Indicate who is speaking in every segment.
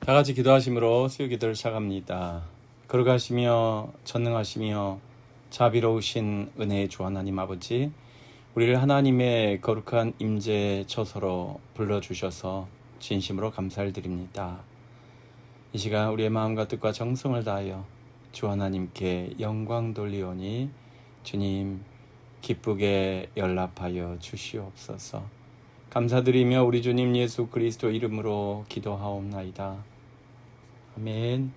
Speaker 1: 다 같이 기도하심으로 수요 기도를 시작합니다. 거룩하시며 전능하시며 자비로우신 은혜의 주 하나님 아버지, 우리를 하나님의 거룩한 임재 처소로 불러주셔서 진심으로 감사를 드립니다. 이 시간 우리의 마음과 뜻과 정성을 다하여 주 하나님께 영광 돌리오니 주님 기쁘게 연락하여 주시옵소서. 감사드리며 우리 주님 예수 그리스도 이름으로 기도하옵나이다. 아멘.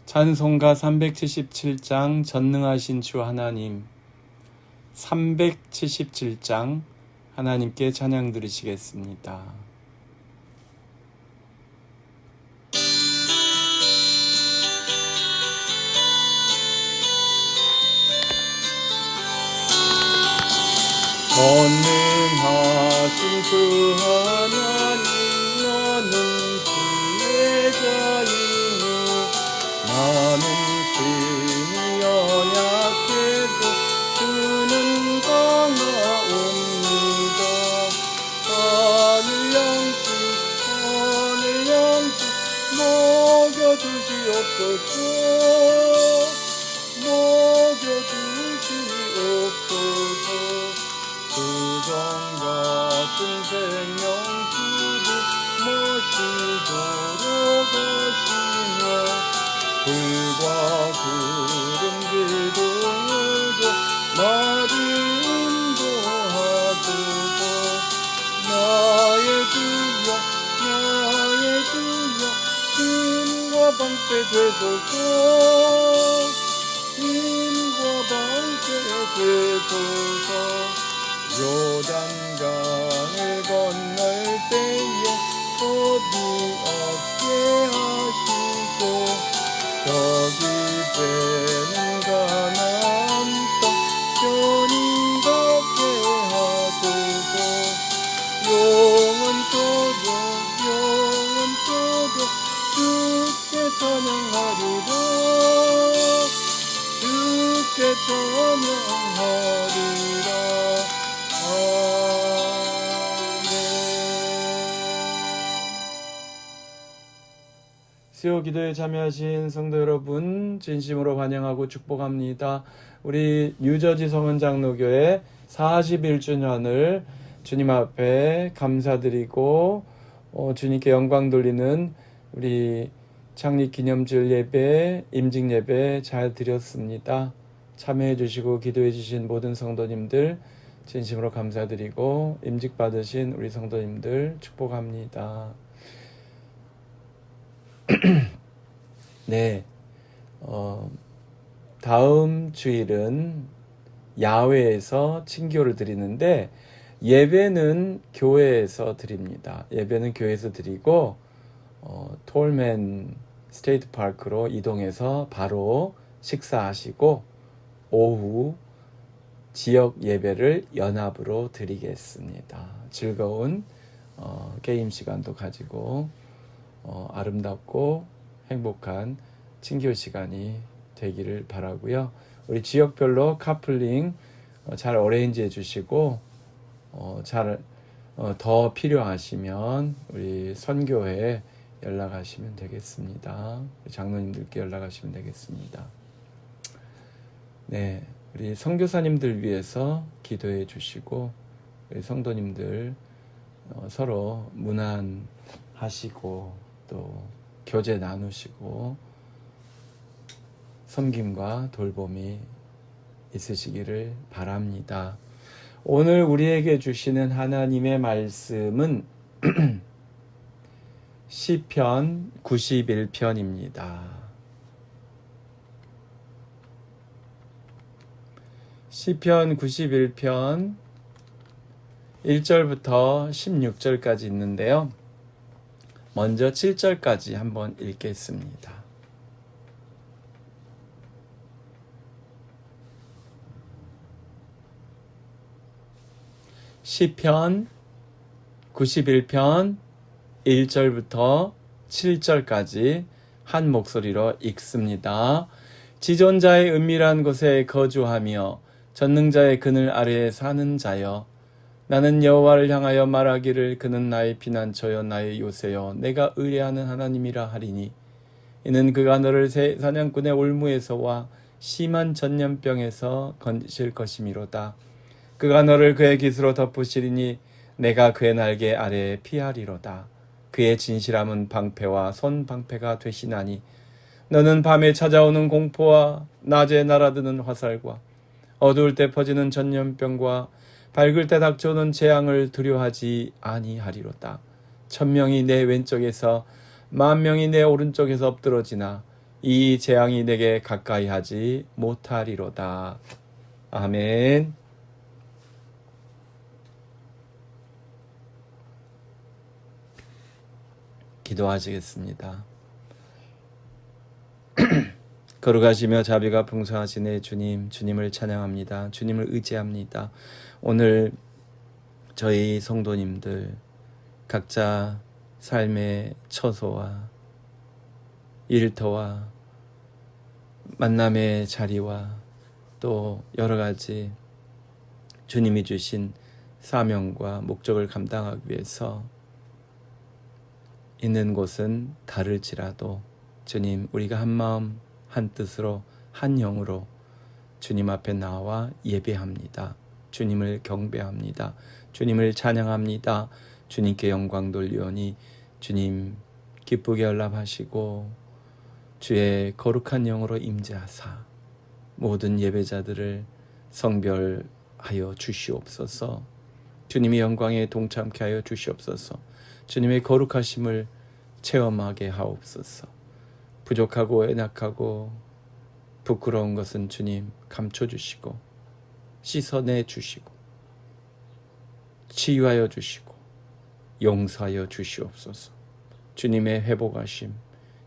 Speaker 1: 찬송가 377장 전능하신 주 하나님, 377장 하나님께 찬양 드리시겠습니다. 전능하신 주 하나님, 나는 순례자이니 나는 심히 연약해도 주는 강하옵니다. 하늘 양식 먹여주시옵소서. 수정 같은 생명수를 모시도록 하시며 불과 구름 기둥으로 나를 인도하소서. 나의 주여 힘과 방패 되소서. 요단강을 건널 때에 겁이 없게 하시고 저기 배는 가나안 땅 편히 가게 하소서. 영원토록 주께 찬양하리라. 주께 찬양하리라. 수요 기도에 참여하신 성도 여러분 진심으로 환영하고 축복합니다. 우리 뉴저지 성은장로교회 41주년을 주님 앞에 감사드리고 주님께 영광 돌리는 우리 창립기념주일 예배, 임직 예배 잘 드렸습니다. 참여해 주시고 기도해 주신 모든 성도님들 진심으로 감사드리고 임직 받으신 우리 성도님들 축복합니다. 네, 다음 주일은 야외에서 친교를 드리는데 예배는 교회에서 드립니다. 예배는 교회에서 드리고 톨맨 스테이트 파크로 이동해서 바로 식사하시고 오후 지역 예배를 연합으로 드리겠습니다. 즐거운 게임 시간도 가지고 아름답고 행복한 친교 시간이 되기를 바라고요. 우리 지역별로 카플링 잘 어레인지 해주시고 더 필요하시면 우리 선교회에 연락하시면 되겠습니다. 장로님들께 연락하시면 되겠습니다. 네, 우리 선교사님들 위해서 기도해 주시고 우리 성도님들 서로 문안하시고 또 교제 나누시고 섬김과 돌봄이 있으시기를 바랍니다. 오늘 우리에게 주시는 하나님의 말씀은 시편 91편입니다. 시편 91편 1절부터 16절까지 있는데요. 먼저 7절까지 한번 읽겠습니다. 시편 91편 1절부터 7절까지 한 목소리로 읽습니다. 지존자의 은밀한 곳에 거주하며 전능자의 그늘 아래에 사는 자여, 나는 여호와를 향하여 말하기를 그는 나의 피난처여 나의 요새여 내가 의뢰하는 하나님이라 하리니 이는 그가 너를 새 사냥꾼의 올무에서와 심한 전염병에서 건지실 것이미로다. 그가 너를 그의 깃으로 덮으시리니 내가 그의 날개 아래에 피하리로다. 그의 진실함은 방패와 손 방패가 되시나니 너는 밤에 찾아오는 공포와 낮에 날아드는 화살과 어두울 때 퍼지는 전염병과 밝을 때 닥쳐오는 재앙을 두려워하지 아니하리로다. 1000명이 내 왼쪽에서 10,000명이 내 오른쪽에서 엎드러지나 이 재앙이 내게 가까이 하지 못하리로다. 아멘. 기도하시겠습니다. 걸어가시며 자비가 풍성하시네 주님, 주님을 찬양합니다. 주님을 의지합니다. 오늘 저희 성도님들 각자 삶의 처소와 일터와 만남의 자리와 또 여러 가지 주님이 주신 사명과 목적을 감당하기 위해서 있는 곳은 다를지라도 주님, 우리가 한 마음 한 뜻으로 한 영으로 주님 앞에 나와 예배합니다. 주님을 경배합니다. 주님을 찬양합니다. 주님께 영광 돌리오니 주님 기쁘게 연락하시고 주의 거룩한 영으로 임재하사 모든 예배자들을 성별하여 주시옵소서. 주님의 영광에 동참케 하여 주시옵소서. 주님의 거룩하심을 체험하게 하옵소서. 부족하고 연약하고 부끄러운 것은 주님 감춰주시고 씻어내 주시고 치유하여 주시고 용서하여 주시옵소서. 주님의 회복하심,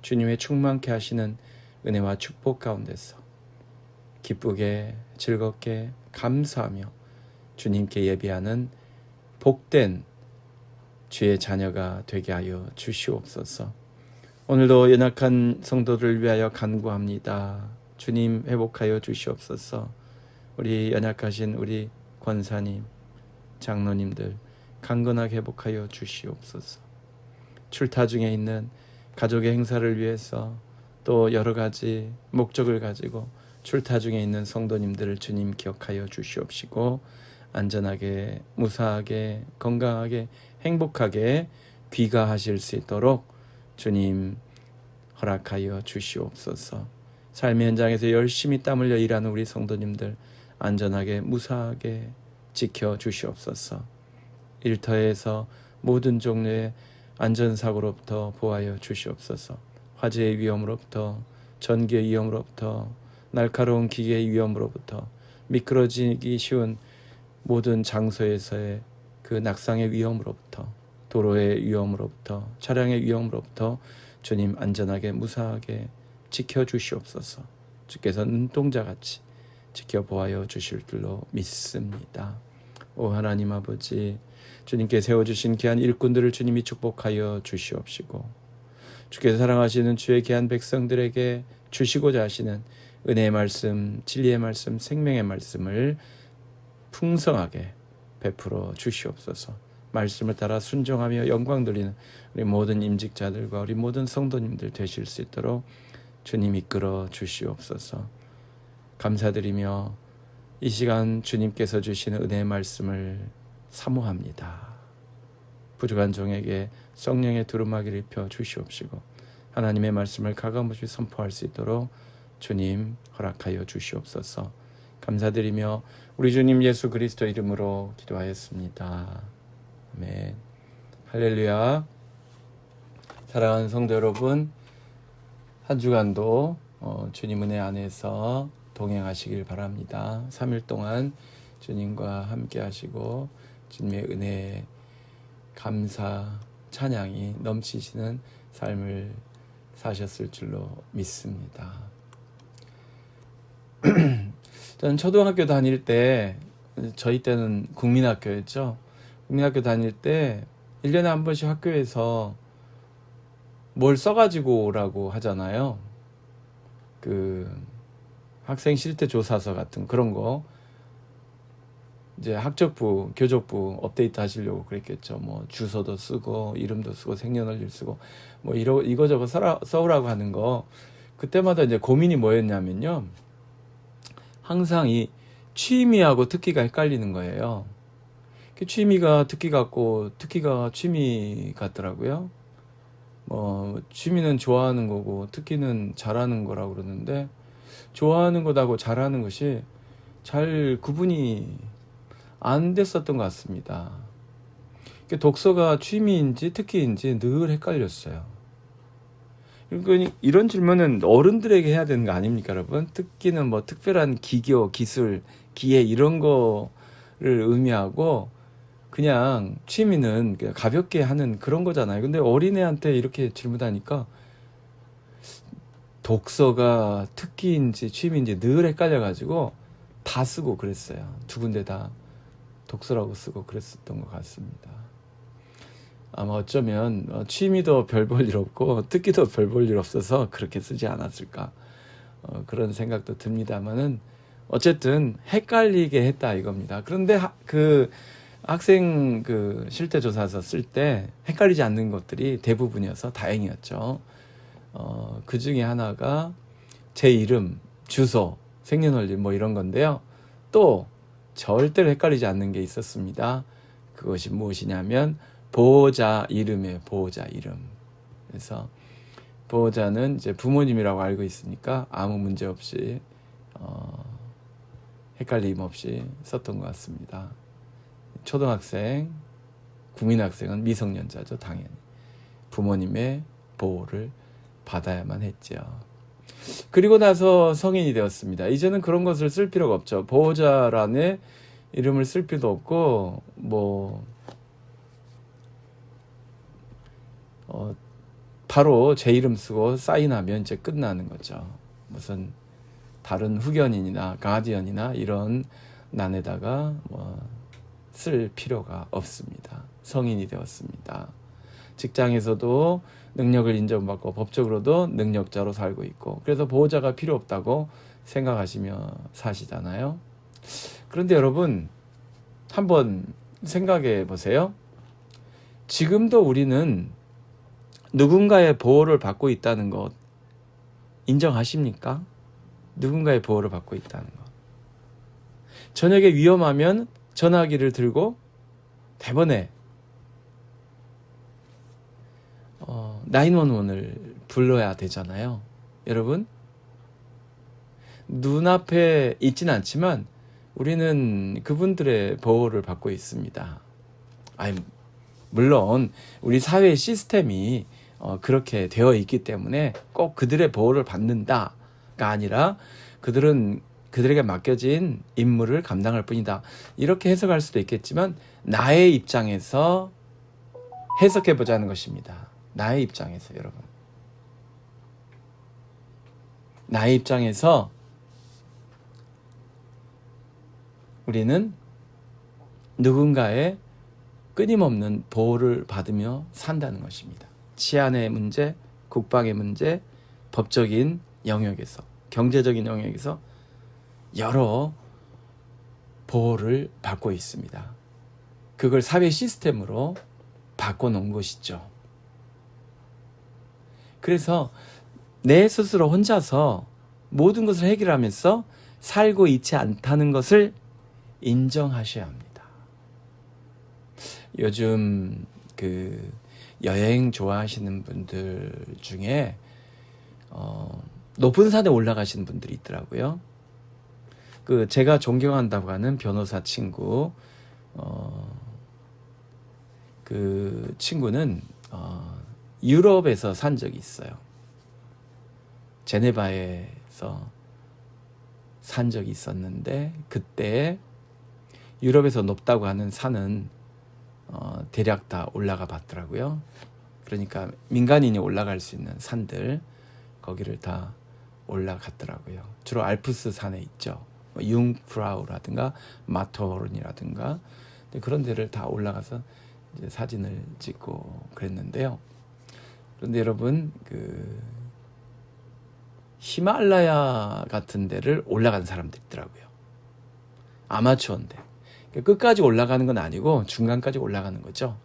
Speaker 1: 주님의 충만케 하시는 은혜와 축복 가운데서 기쁘게 즐겁게 감사하며 주님께 예배하는 복된 주의 자녀가 되게 하여 주시옵소서. 오늘도 연약한 성도들을 위하여 간구합니다. 주님 회복하여 주시옵소서. 우리 연약하신 우리 권사님, 장로님들 강건하게 회복하여 주시옵소서. 출타 중에 있는 가족의 행사를 위해서 또 여러 가지 목적을 가지고 출타 중에 있는 성도님들을 주님 기억하여 주시옵시고 안전하게 무사하게 건강하게 행복하게 귀가하실 수 있도록 주님 허락하여 주시옵소서. 삶의 현장에서 열심히 땀 흘려 일하는 우리 성도님들 안전하게 무사하게 지켜 주시옵소서. 일터에서 모든 종류의 안전사고로부터 보호하여 주시옵소서. 화재의 위험으로부터 전기의 위험으로부터 날카로운 기계의 위험으로부터 미끄러지기 쉬운 모든 장소에서의 그 낙상의 위험으로부터 도로의 위험으로부터 차량의 위험으로부터 주님 안전하게 무사하게 지켜주시옵소서. 주께서 눈동자같이 지켜보아여 주실 줄로 믿습니다. 오 하나님 아버지, 주님께 세워주신 귀한 일꾼들을 주님이 축복하여 주시옵시고 주께서 사랑하시는 주의 귀한 백성들에게 주시고자 하시는 은혜의 말씀, 진리의 말씀, 생명의 말씀을 풍성하게 베풀어 주시옵소서. 말씀을 따라 순종하며 영광 돌리는 우리 모든 임직자들과 우리 모든 성도님들 되실 수 있도록 주님 이끌어 주시옵소서. 감사드리며 이 시간 주님께서 주시는 은혜의 말씀을 사모합니다. 부족한 종에게 성령의 두루마기를 입혀 주시옵시고 하나님의 말씀을 가감없이 선포할 수 있도록 주님 허락하여 주시옵소서. 감사드리며 우리 주님 예수 그리스도 이름으로 기도하였습니다. 아멘. 할렐루야. 사랑하는 성도 여러분, 한 주간도 주님 은혜 안에서 동행하시길 바랍니다. 3일 동안 주님과 함께 하시고 주님의 은혜, 감사, 찬양이 넘치시는 삶을 사셨을 줄로 믿습니다. 저는 초등학교 다닐 때, 저희 때는 국민학교였죠. 국민학교 다닐 때 1년에 한 번씩 학교에서 뭘 써가지고 오라고 하잖아요. 그 학생 실태 조사서 같은 그런 거 이제 학적부, 교적부 업데이트 하시려고 그랬겠죠. 뭐 주소도 쓰고 이름도 쓰고 생년월일 쓰고 뭐 이거저거 써오라고 하는 거, 그때마다 이제 고민이 뭐였냐면요. 항상 이 취미하고 특기가 헷갈리는 거예요. 취미가 특기 같고 특기가 취미 같더라고요. 뭐 취미는 좋아하는 거고 특기는 잘하는 거라고 그러는데, 좋아하는 것하고 잘하는 것이 잘 구분이 안 됐었던 것 같습니다. 독서가 취미인지 특기인지 늘 헷갈렸어요. 그러니까 이런 질문은 어른들에게 해야 되는 거 아닙니까, 여러분? 특기는 뭐 특별한 기교, 기술, 기회 이런 거를 의미하고, 그냥 취미는 그냥 가볍게 하는 그런 거잖아요. 근데 어린애한테 이렇게 질문하니까 독서가 특기인지 취미인지 늘 헷갈려가지고 다 쓰고 그랬어요. 두 군데 다 독서라고 쓰고 그랬었던 것 같습니다. 아마 어쩌면 취미도 별 볼 일 없고 특기도 별 볼 일 없어서 그렇게 쓰지 않았을까, 그런 생각도 듭니다만은 어쨌든 헷갈리게 했다 이겁니다. 그런데 그 학생 그 실태조사서 쓸 때 헷갈리지 않는 것들이 대부분이어서 다행이었죠. 그 중에 하나가 제 이름, 주소, 생년월일 뭐 이런 건데요. 또 절대로 헷갈리지 않는 게 있었습니다. 그것이 무엇이냐면 보호자 이름이에요. 보호자 이름. 그래서 보호자는 이제 부모님이라고 알고 있으니까 아무 문제 없이 헷갈림 없이 썼던 것 같습니다. 초등학생, 국민학생은 미성년자죠. 당연히 부모님의 보호를 받아야만 했죠. 그리고 나서 성인이 되었습니다. 이제는 그런 것을 쓸 필요가 없죠. 보호자란에 이름을 쓸 필요도 없고 바로 제 이름 쓰고 사인하면 이제 끝나는 거죠. 무슨 다른 후견인이나 가디언이나 이런 난에다가 쓸 필요가 없습니다. 성인이 되었습니다. 직장에서도 능력을 인정받고 법적으로도 능력자로 살고 있고, 그래서 보호자가 필요 없다고 생각하시며 사시잖아요. 그런데 여러분 한번 생각해 보세요. 지금도 우리는 누군가의 보호를 받고 있다는 것 인정하십니까? 누군가의 보호를 받고 있다는 것. 저녁에 위험하면 전화기를 들고 대번에 911을 불러야 되잖아요. 여러분, 눈앞에 있진 않지만 우리는 그분들의 보호를 받고 있습니다. 물론 우리 사회의 시스템이 그렇게 되어 있기 때문에 꼭 그들의 보호를 받는다가 아니라 그들에게 맡겨진 임무를 감당할 뿐이다, 이렇게 해석할 수도 있겠지만 나의 입장에서 해석해 보자는 것입니다. 나의 입장에서, 여러분, 나의 입장에서 우리는 누군가의 끊임없는 보호를 받으며 산다는 것입니다. 치안의 문제, 국방의 문제, 법적인 영역에서, 경제적인 영역에서 여러 보호를 받고 있습니다. 그걸 사회 시스템으로 바꿔놓은 것이죠. 그래서 내 스스로 혼자서 모든 것을 해결하면서 살고 있지 않다는 것을 인정하셔야 합니다. 요즘 그 여행 좋아하시는 분들 중에 높은 산에 올라가시는 분들이 있더라고요. 그 제가 존경한다고 하는 변호사 친구, 그 친구는 유럽에서 산 적이 있어요. 제네바에서 산 적이 있었는데, 그때 유럽에서 높다고 하는 산은 대략 다 올라가 봤더라고요. 그러니까 민간인이 올라갈 수 있는 산들, 거기를 다 올라갔더라고요. 주로 알프스 산에 있죠. 융프라우라든가 마터호른이라든가 그런 데를 다 올라가서 이제 사진을 찍고 그랬는데요. 그런데 여러분, 그 히말라야 같은 데를 올라간 사람들 있더라고요. 아마추어인데. 끝까지 올라가는 건 아니고 중간까지 올라가는 거죠.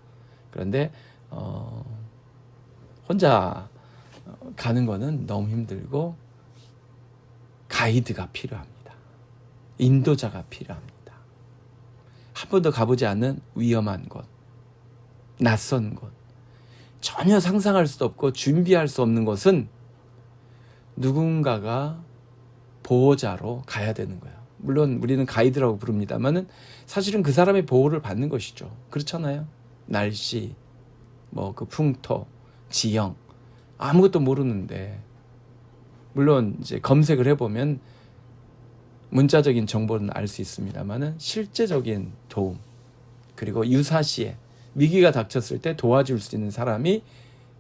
Speaker 1: 그런데 혼자 가는 거는 너무 힘들고 가이드가 필요합니다. 인도자가 필요합니다. 한 번도 가보지 않는 위험한 곳, 낯선 곳, 전혀 상상할 수도 없고 준비할 수 없는 곳은 누군가가 보호자로 가야 되는 거예요. 물론 우리는 가이드라고 부릅니다만은 사실은 그 사람의 보호를 받는 것이죠. 그렇잖아요. 날씨, 그 풍토, 지형 아무것도 모르는데, 물론 이제 검색을 해보면 문자적인 정보는 알 수 있습니다만은 실제적인 도움, 그리고 유사시에 위기가 닥쳤을 때 도와줄 수 있는 사람이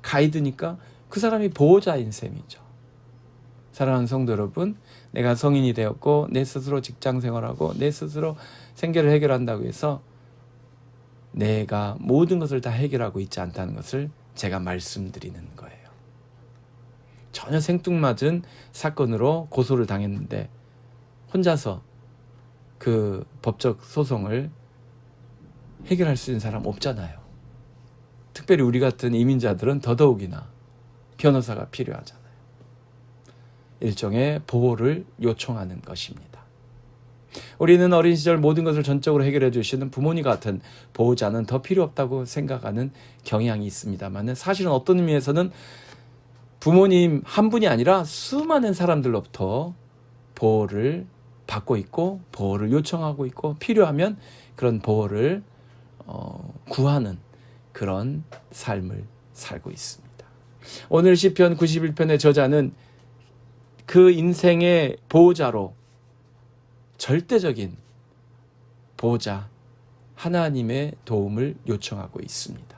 Speaker 1: 가이드니까 그 사람이 보호자인 셈이죠. 사랑하는 성도 여러분, 내가 성인이 되었고 내 스스로 직장 생활하고 내 스스로 생계를 해결한다고 해서 내가 모든 것을 다 해결하고 있지 않다는 것을 제가 말씀드리는 거예요. 전혀 생뚱맞은 사건으로 고소를 당했는데 혼자서 그 법적 소송을 해결할 수 있는 사람 없잖아요. 특별히 우리 같은 이민자들은 더더욱이나 변호사가 필요하잖아요. 일종의 보호를 요청하는 것입니다. 우리는 어린 시절 모든 것을 전적으로 해결해 주시는 부모님 같은 보호자는 더 필요 없다고 생각하는 경향이 있습니다만, 사실은 어떤 의미에서는 부모님 한 분이 아니라 수많은 사람들로부터 보호를 받고 있고 보호를 요청하고 있고 필요하면 그런 보호를 구하는 그런 삶을 살고 있습니다. 오늘 시편 91편의 저자는 그 인생의 보호자로 절대적인 보호자 하나님의 도움을 요청하고 있습니다.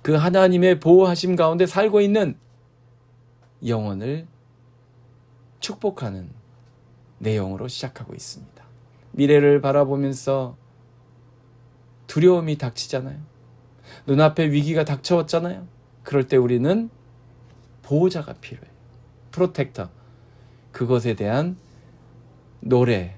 Speaker 1: 그 하나님의 보호하심 가운데 살고 있는 영혼을 축복하는 내용으로 시작하고 있습니다. 미래를 바라보면서 두려움이 닥치잖아요. 눈앞에 위기가 닥쳐왔잖아요. 그럴 때 우리는 보호자가 필요해요. 프로텍터. 그것에 대한 노래,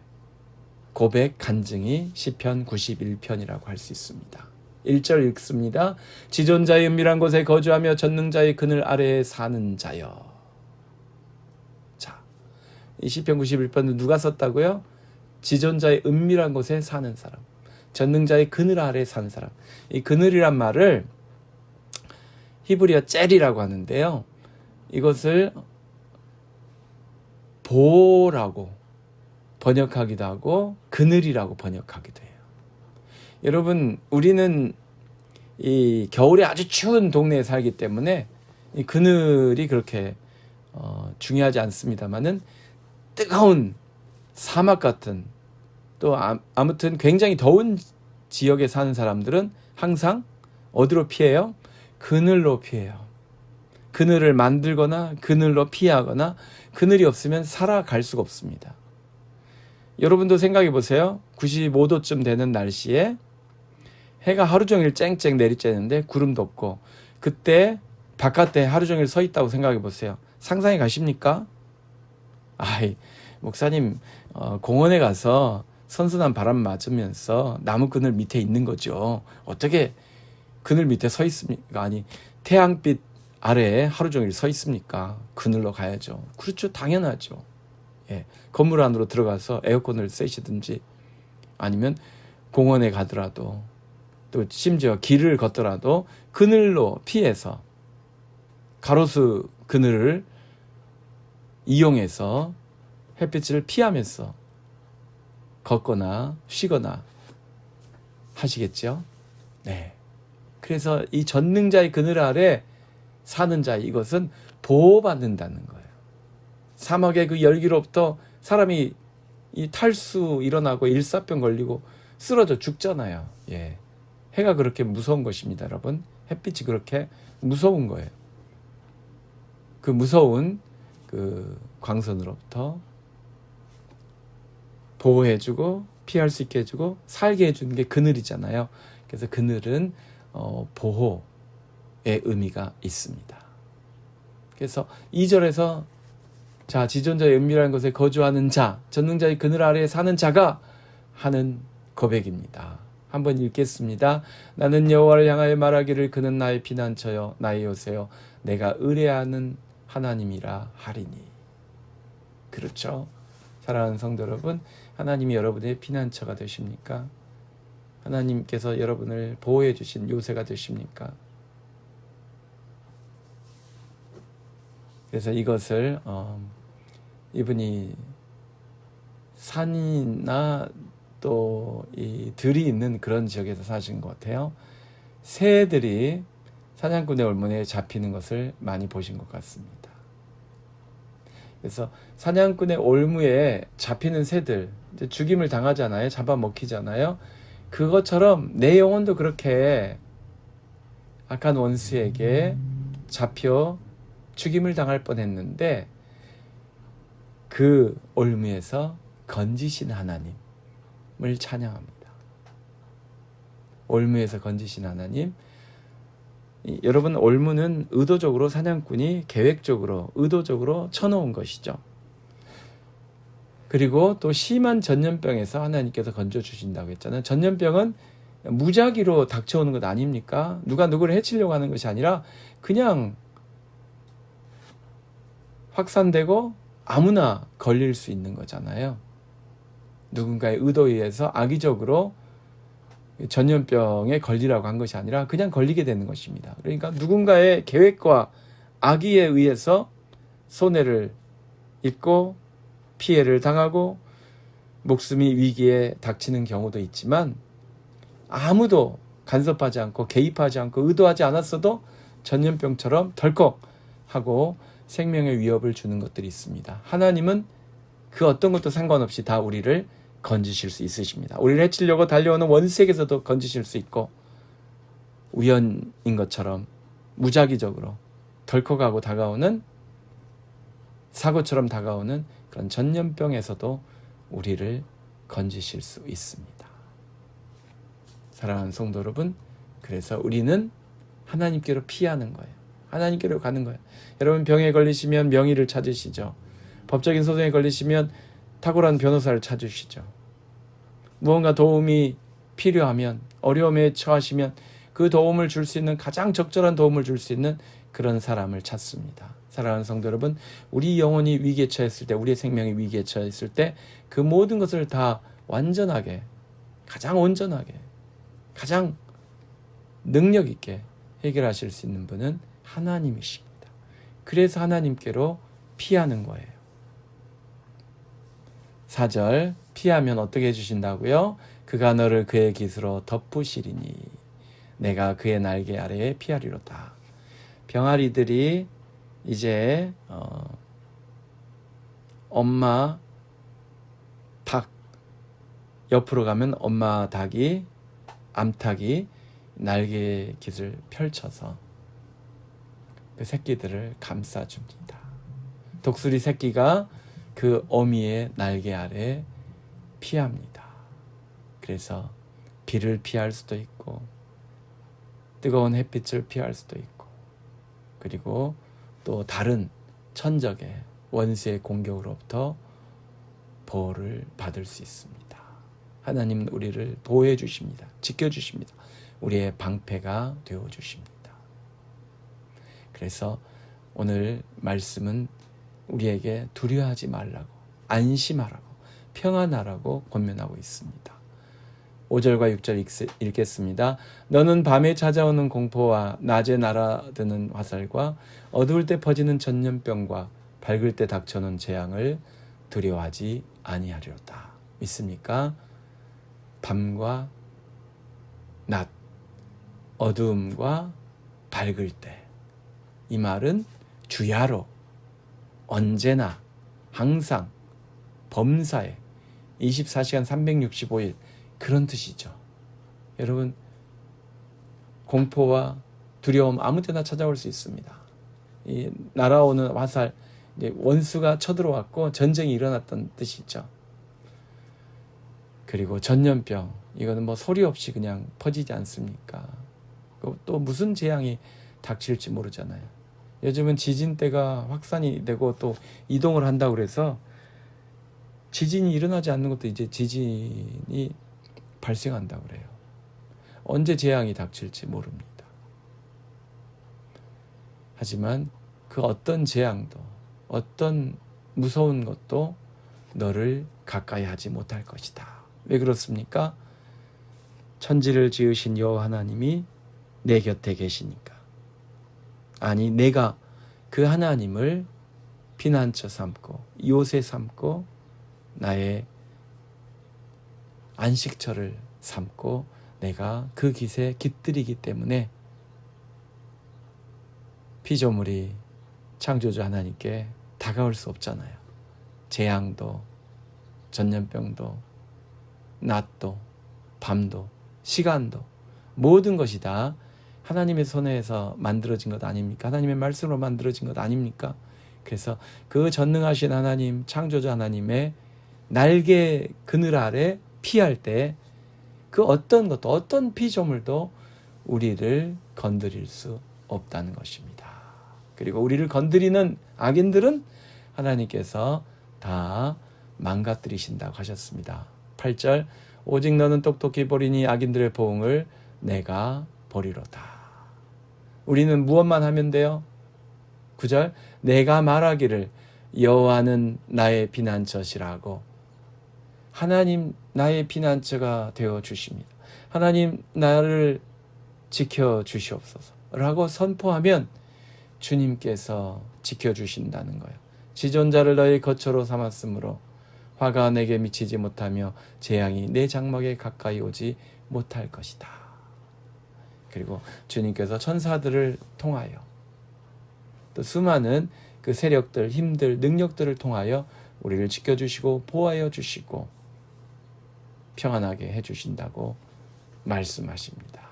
Speaker 1: 고백, 간증이 시편 91편이라고 할 수 있습니다. 1절 읽습니다. 지존자의 은밀한 곳에 거주하며 전능자의 그늘 아래에 사는 자여. 자, 이 시편 91편은 누가 썼다고요? 지존자의 은밀한 곳에 사는 사람, 전능자의 그늘 아래에 사는 사람. 이 그늘이란 말을 히브리어 젤이라고 하는데요. 이것을 보라고 번역하기도 하고 그늘이라고 번역하기도 해요. 여러분, 우리는 이 겨울에 아주 추운 동네에 살기 때문에 이 그늘이 그렇게 중요하지 않습니다만은 뜨거운 사막 같은, 또 아무튼 굉장히 더운 지역에 사는 사람들은 항상 어디로 피해요? 그늘로 피해요. 그늘을 만들거나 그늘로 피하거나 그늘이 없으면 살아갈 수가 없습니다. 여러분도 생각해 보세요. 95도쯤 되는 날씨에 해가 하루 종일 쨍쨍 내리쬐는데 구름도 없고, 그때 바깥에 하루 종일 서 있다고 생각해 보세요. 상상이 가십니까? 아이, 목사님, 공원에 가서 선선한 바람 맞으면서 나무 그늘 밑에 있는 거죠. 어떻게 그늘 밑에 서 있습니까? 아니, 태양빛 아래에 하루 종일 서 있습니까? 그늘로 가야죠. 그렇죠. 당연하죠. 예, 건물 안으로 들어가서 에어컨을 쐬시든지, 아니면 공원에 가더라도, 또 심지어 길을 걷더라도 그늘로 피해서 가로수 그늘을 이용해서 햇빛을 피하면서 걷거나 쉬거나 하시겠죠? 네. 그래서 이 전능자의 그늘 아래 사는 자, 이것은 보호받는다는 거예요. 사막의 그 열기로부터 사람이 이 탈수 일어나고 일사병 걸리고 쓰러져 죽잖아요. 예. 해가 그렇게 무서운 것입니다, 여러분. 햇빛이 그렇게 무서운 거예요. 그 무서운 그 광선으로부터 보호해주고 피할 수 있게 해주고 살게 해주는 게 그늘이잖아요. 그래서 그늘은 보호의 의미가 있습니다. 그래서 2절에서 자, 지존자의 은밀한 곳에 거주하는 자, 전능자의 그늘 아래에 사는 자가 하는 고백입니다. 한번 읽겠습니다. 나는 여호와를 향하여 말하기를 그는 나의 피난처요 나의 요새요 내가 의뢰하는 하나님이라 하리니. 그렇죠? 사랑하는 성도 여러분, 하나님이 여러분의 피난처가 되십니까? 하나님께서 여러분을 보호해 주신 요새가 되십니까? 그래서 이것을 이분이 산이나 또 이 들이 있는 그런 지역에서 사신 것 같아요. 새들이 사냥꾼의 올무에 잡히는 것을 많이 보신 것 같습니다. 그래서 사냥꾼의 올무에 잡히는 새들, 이제 죽임을 당하잖아요. 잡아먹히잖아요. 그것처럼 내 영혼도 그렇게 악한 원수에게 잡혀 죽임을 당할 뻔했는데 그 올무에서 건지신 하나님을 찬양합니다. 올무에서 건지신 하나님. 여러분, 올무는 의도적으로 사냥꾼이 계획적으로 의도적으로 쳐놓은 것이죠. 그리고 또 심한 전염병에서 하나님께서 건져주신다고 했잖아요. 전염병은 무작위로 닥쳐오는 것 아닙니까? 누가 누구를 해치려고 하는 것이 아니라 그냥 확산되고 아무나 걸릴 수 있는 거잖아요. 누군가의 의도에 의해서 악의적으로 전염병에 걸리라고 한 것이 아니라 그냥 걸리게 되는 것입니다. 그러니까 누군가의 계획과 악의에 의해서 손해를 입고 피해를 당하고 목숨이 위기에 닥치는 경우도 있지만 아무도 간섭하지 않고 개입하지 않고 의도하지 않았어도 전염병처럼 덜컥 하고 생명의 위협을 주는 것들이 있습니다. 하나님은 그 어떤 것도 상관없이 다 우리를 건지실 수 있으십니다. 우리를 해치려고 달려오는 원수에게서도 건지실 수 있고 우연인 것처럼 무작위적으로 덜컥하고 다가오는 사고처럼 다가오는 그런 전염병에서도 우리를 건지실 수 있습니다. 사랑하는 성도 여러분, 그래서 우리는 하나님께로 피하는 거예요. 하나님께로 가는 거예요. 여러분, 병에 걸리시면 명의를 찾으시죠. 법적인 소송에 걸리시면 탁월한 변호사를 찾으시죠. 무언가 도움이 필요하면, 어려움에 처하시면 그 도움을 줄 수 있는, 가장 적절한 도움을 줄 수 있는 그런 사람을 찾습니다. 사랑하는 성도 여러분, 우리 영혼이 위기에 처했을 때, 우리의 생명이 위기에 처했을 때 그 모든 것을 다 완전하게, 가장 온전하게, 가장 능력 있게 해결하실 수 있는 분은 하나님이십니다. 그래서 하나님께로 피하는 거예요. 4절, 피하면 어떻게 해주신다고요? 그가 너를 그의 깃으로 덮으시리니 내가 그의 날개 아래에 피하리로다. 병아리들이 이제 엄마 닭 옆으로 가면 엄마 닭이, 암탉이 날개의 깃을 펼쳐서 그 새끼들을 감싸줍니다. 독수리 새끼가 그 어미의 날개 아래 피합니다. 그래서 비를 피할 수도 있고 뜨거운 햇빛을 피할 수도 있고 그리고 또 다른 천적의 원수의 공격으로부터 보호를 받을 수 있습니다. 하나님은 우리를 보호해 주십니다. 지켜주십니다. 우리의 방패가 되어주십니다. 그래서 오늘 말씀은 우리에게 두려워하지 말라고, 안심하라고, 평안하라고 권면하고 있습니다. 5절과 6절 읽겠습니다. 너는 밤에 찾아오는 공포와 낮에 날아드는 화살과 어두울 때 퍼지는 전염병과 밝을 때 닥쳐오는 재앙을 두려워하지 아니하리로다. 믿습니까? 밤과 낮, 어두움과 밝을 때, 이 말은 주야로 언제나 항상 범사에 24시간 365일 그런 뜻이죠. 여러분, 공포와 두려움 아무 때나 찾아올 수 있습니다. 이 날아오는 화살, 이제 원수가 쳐들어왔고 전쟁이 일어났던 뜻이죠. 그리고 전염병, 이거는 뭐 소리 없이 그냥 퍼지지 않습니까? 또 무슨 재앙이 닥칠지 모르잖아요. 요즘은 지진 때가 확산이 되고 또 이동을 한다고 그래서 지진이 일어나지 않는 것도 이제 지진이 발생한다고 그래요. 언제 재앙이 닥칠지 모릅니다. 하지만 그 어떤 재앙도 어떤 무서운 것도 너를 가까이 하지 못할 것이다. 왜 그렇습니까? 천지를 지으신 여호와 하나님이 내 곁에 계시니까. 아니, 내가 그 하나님을 피난처 삼고 요새 삼고 나의 안식처를 삼고 내가 그 깃에 깃들이기 때문에 피조물이 창조주 하나님께 다가올 수 없잖아요. 재앙도 전염병도 낮도 밤도 시간도 모든 것이 다 하나님의 손에서 만들어진 것 아닙니까? 하나님의 말씀으로 만들어진 것 아닙니까? 그래서 그 전능하신 하나님, 창조주 하나님의 날개 그늘 아래 피할 때 그 어떤 것도 어떤 피조물도 우리를 건드릴 수 없다는 것입니다. 그리고 우리를 건드리는 악인들은 하나님께서 다 망가뜨리신다고 하셨습니다. 8절 오직 너는 똑똑히 보리니 악인들의 보응을 내가 보리로다. 우리는 무엇만 하면 돼요? 9절 내가 말하기를 여호와는 나의 피난처시라고 하나님 나의 피난처가 되어 주십니다. 하나님 나를 지켜주시옵소서 라고 선포하면 주님께서 지켜주신다는 거예요. 지존자를 너의 거처로 삼았으므로 화가 내게 미치지 못하며 재앙이 내 장막에 가까이 오지 못할 것이다. 그리고 주님께서 천사들을 통하여 또 수많은 그 세력들, 힘들, 능력들을 통하여 우리를 지켜주시고 보호하여 주시고 평안하게 해주신다고 말씀하십니다.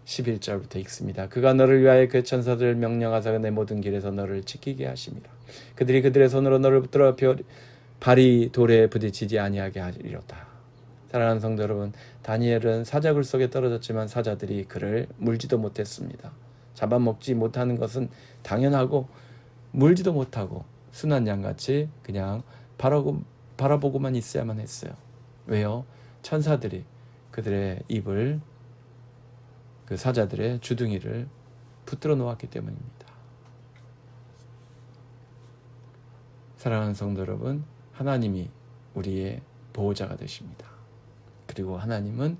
Speaker 1: 11절부터 읽습니다. 그가 너를 위하여 그 천사들을 명령하사 내 모든 길에서 너를 지키게 하심이라. 그들이 그들의 손으로 너를 붙들어 발이 돌에 부딪히지 아니하게 하리로다. 사랑하는 성도 여러분, 다니엘은 사자굴 속에 떨어졌지만 사자들이 그를 물지도 못했습니다. 잡아먹지 못하는 것은 당연하고 물지도 못하고 순한 양같이 그냥 바라보고만 있어야만 했어요. 왜요? 천사들이 그들의 입을 그 사자들의 주둥이를 붙들어 놓았기 때문입니다. 사랑하는 성도 여러분, 하나님이 우리의 보호자가 되십니다. 그리고 하나님은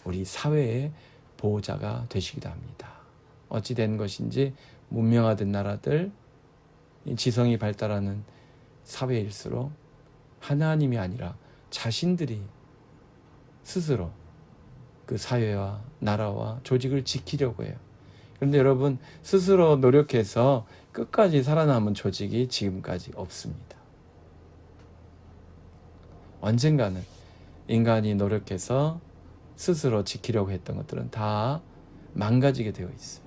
Speaker 1: 우리 사회의 보호자가 되시기도 합니다. 어찌 된 것인지 문명화된 나라들, 지성이 발달하는 사회일수록 하나님이 아니라 자신들이 스스로 그 사회와 나라와 조직을 지키려고 해요. 그런데 여러분, 스스로 노력해서 끝까지 살아남은 조직이 지금까지 없습니다. 언젠가는 인간이 노력해서 스스로 지키려고 했던 것들은 다 망가지게 되어 있어요.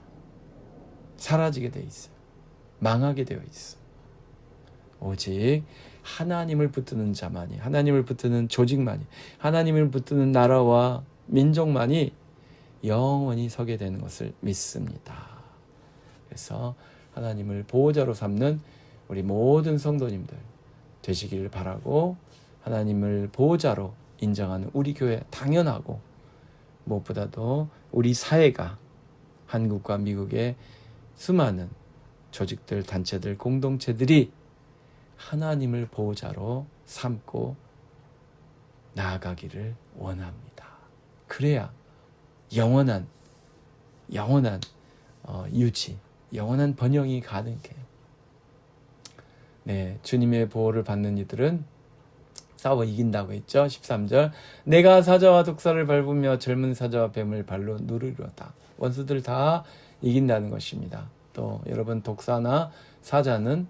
Speaker 1: 사라지게 되어 있어요. 망하게 되어 있어요. 오직 하나님을 붙드는 자만이, 하나님을 붙드는 조직만이, 하나님을 붙드는 나라와 민족만이 영원히 서게 되는 것을 믿습니다. 그래서 하나님을 보호자로 삼는 우리 모든 성도님들 되시기를 바라고, 하나님을 보호자로 인정하는 우리 교회 당연하고, 무엇보다도 우리 사회가 한국과 미국의 수많은 조직들, 단체들, 공동체들이 하나님을 보호자로 삼고 나아가기를 원합니다. 그래야 영원한 유지, 영원한 번영이 가능해요. 네, 주님의 보호를 받는 이들은 싸워 이긴다고 했죠. 13절 내가 사자와 독사를 밟으며 젊은 사자와 뱀을 발로 누르리로다. 원수들 다 이긴다는 것입니다. 또 여러분, 독사나 사자는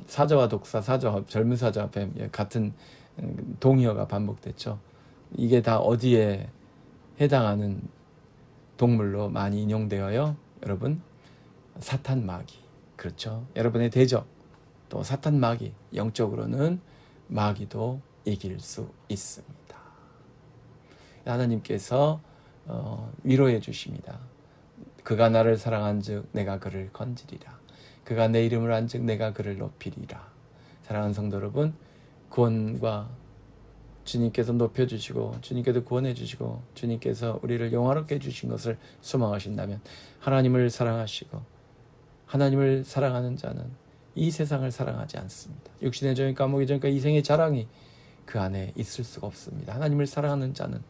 Speaker 1: 사자와 독사, 사자와 젊은 사자와 뱀 같은 동의어가 반복됐죠. 이게 다 어디에 해당하는 동물로 많이 인용되어요? 여러분, 사탄 마귀, 그렇죠? 여러분의 대적, 또 사탄 마귀, 영적으로는 마귀도 이길 수 있습니다. 하나님께서 위로해 주십니다. 그가 나를 사랑한즉 내가 그를 건지리라. 그가 내 이름을 안즉 내가 그를 높이리라. 사랑하는 성도 여러분, 구원과 주님께서 높여주시고 주님께서 구원해주시고 주님께서 우리를 영화롭게 해주신 것을 소망하신다면 하나님을 사랑하시고 하나님을 사랑하는 자는 이 세상을 사랑하지 않습니다. 육신의 정욕, 감옥의 정욕과 이생의 자랑이 그 안에 있을 수가 없습니다. 하나님을 사랑하는 자는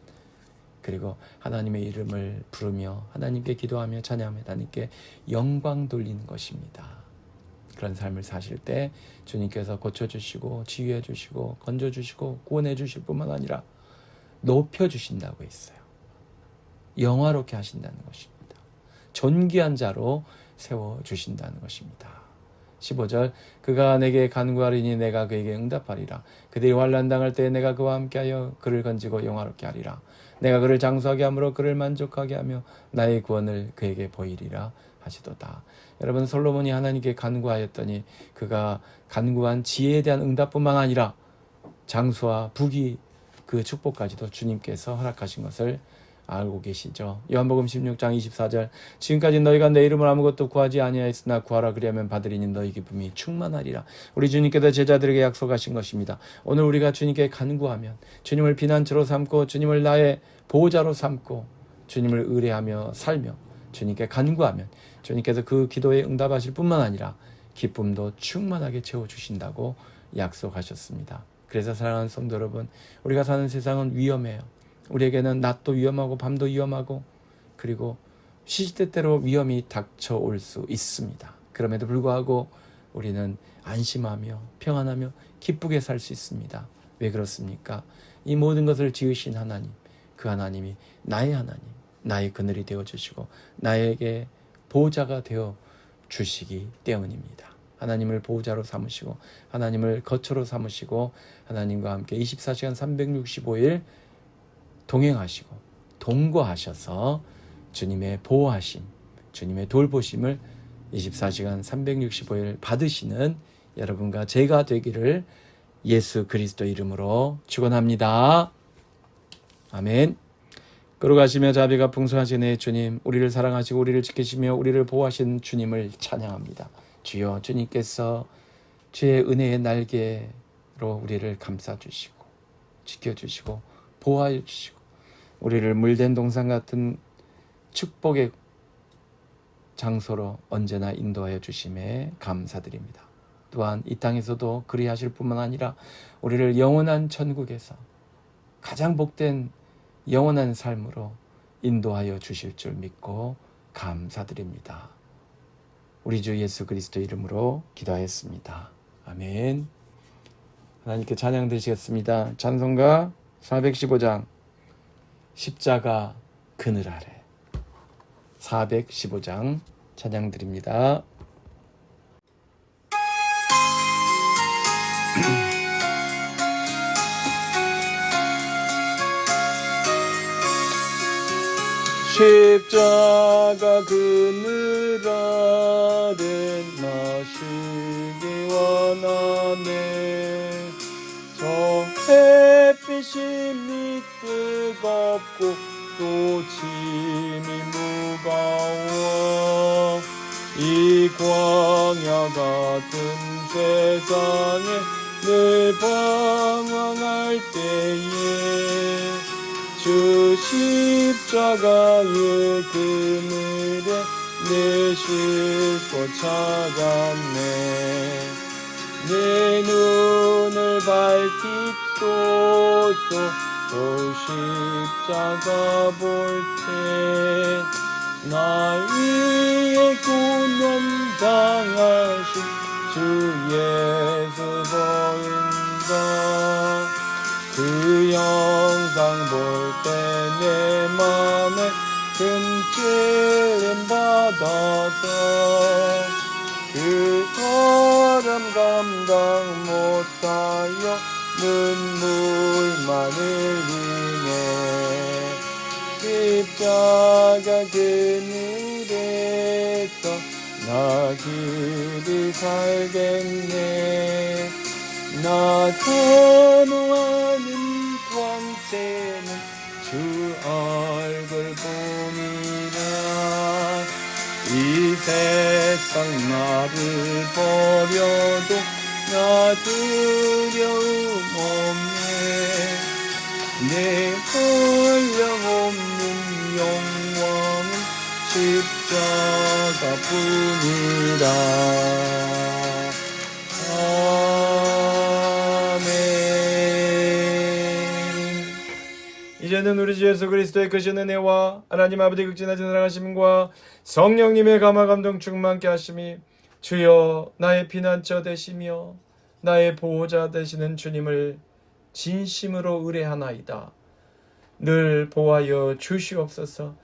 Speaker 1: 그리고 하나님의 이름을 부르며 하나님께 기도하며 찬양하며 하나님께 영광 돌리는 것입니다. 그런 삶을 사실 때 주님께서 고쳐주시고 치유해주시고 건져주시고 구원해주실 뿐만 아니라 높여주신다고 했어요. 영화롭게 하신다는 것입니다. 존귀한 자로 세워주신다는 것입니다. 15절 그가 내게 간구하리니 내가 그에게 응답하리라. 그들이 환난 당할 때에 내가 그와 함께하여 그를 건지고 영화롭게 하리라. 내가 그를 장수하게 함으로 그를 만족하게 하며 나의 구원을 그에게 보이리라 하시도다. 여러분, 솔로몬이 하나님께 간구하였더니 그가 간구한 지혜에 대한 응답뿐만 아니라 장수와 부귀 그 축복까지도 주님께서 허락하신 것을 알고 계시죠. 요한복음 16장 24절 지금까지 너희가 내 이름으로 아무것도 구하지 아니하였으나 구하라 그리하면 받으리니 너희 기쁨이 충만하리라. 우리 주님께서 제자들에게 약속하신 것입니다. 오늘 우리가 주님께 간구하면 주님을 피난처로 삼고 주님을 나의 보호자로 삼고 주님을 의뢰하며 살며 주님께 간구하면 주님께서 그 기도에 응답하실 뿐만 아니라 기쁨도 충만하게 채워주신다고 약속하셨습니다. 그래서 사랑하는 성도 여러분, 우리가 사는 세상은 위험해요. 우리에게는 낮도 위험하고 밤도 위험하고 그리고 시시때때로 위험이 닥쳐올 수 있습니다. 그럼에도 불구하고 우리는 안심하며 평안하며 기쁘게 살 수 있습니다. 왜 그렇습니까? 이 모든 것을 지으신 하나님, 그 하나님이 나의 하나님, 나의 그늘이 되어주시고 나에게 보호자가 되어주시기 때문입니다. 하나님을 보호자로 삼으시고 하나님을 거처로 삼으시고 하나님과 함께 24시간 365일 동행하시고 동거하셔서 주님의 보호하심, 주님의 돌보심을 24시간 365일 받으시는 여러분과 제가 되기를 예수 그리스도 이름으로 축원합니다. 아멘. 걸어가시며 자비가 풍성하신 내 주님, 우리를 사랑하시고 우리를 지키시며 우리를 보호하신 주님을 찬양합니다. 주여, 주님께서 주의 은혜의 날개로 우리를 감싸주시고 지켜주시고 보호하여 주시고 우리를 물된 동산 같은 축복의 장소로 언제나 인도하여 주심에 감사드립니다. 또한 이 땅에서도 그리하실 뿐만 아니라 우리를 영원한 천국에서 가장 복된 영원한 삶으로 인도하여 주실 줄 믿고 감사드립니다. 우리 주 예수 그리스도 이름으로 기도하였습니다. 아멘. 하나님께 찬양 드리시겠습니다. 찬송가 415장 십자가 그늘 아래 415장 찬양 드립니다. 십자가 그늘 아래 나 쉬기 원하네. 저 햇빛이 뜨겁고 또 짐이 무거워 이 광야 같은 세상에 늘 방황할 때에 주 십자가의 그늘에 내 싣고 차갔네. 내 눈을 밝히소서. 저 십자가 볼 때 나 위에 고난 당하신 주 예수 보인다. 그 영상 볼 때 내 맘에 큰 찔림 받아서 그 사람 감당 못하여 눈물만 흘리네. 십자가 그늘에서 나 길이 살겠네. 나 선호하는 광채는 주 얼굴뿐이라. 이 세상 나를 버려도 나 두려움 없네. 내 한량없는 영광은 십자가뿐이라. 아멘. 이제는 우리 주 예수 그리스도의 크신 은혜와 하나님 아버지 극진하신 사랑하심과 성령님의 감화 감동 충만케 하심이 주여 나의 피난처 되시며 나의 보호자 되시는 주님을 진심으로 의뢰하나이다. 늘 보하여 주시옵소서.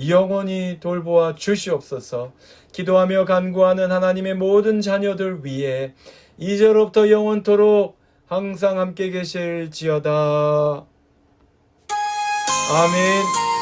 Speaker 1: 영원히 돌보아 주시옵소서. 기도하며 간구하는 하나님의 모든 자녀들 위해 이제로부터 영원토록 항상 함께 계실지어다. 아멘.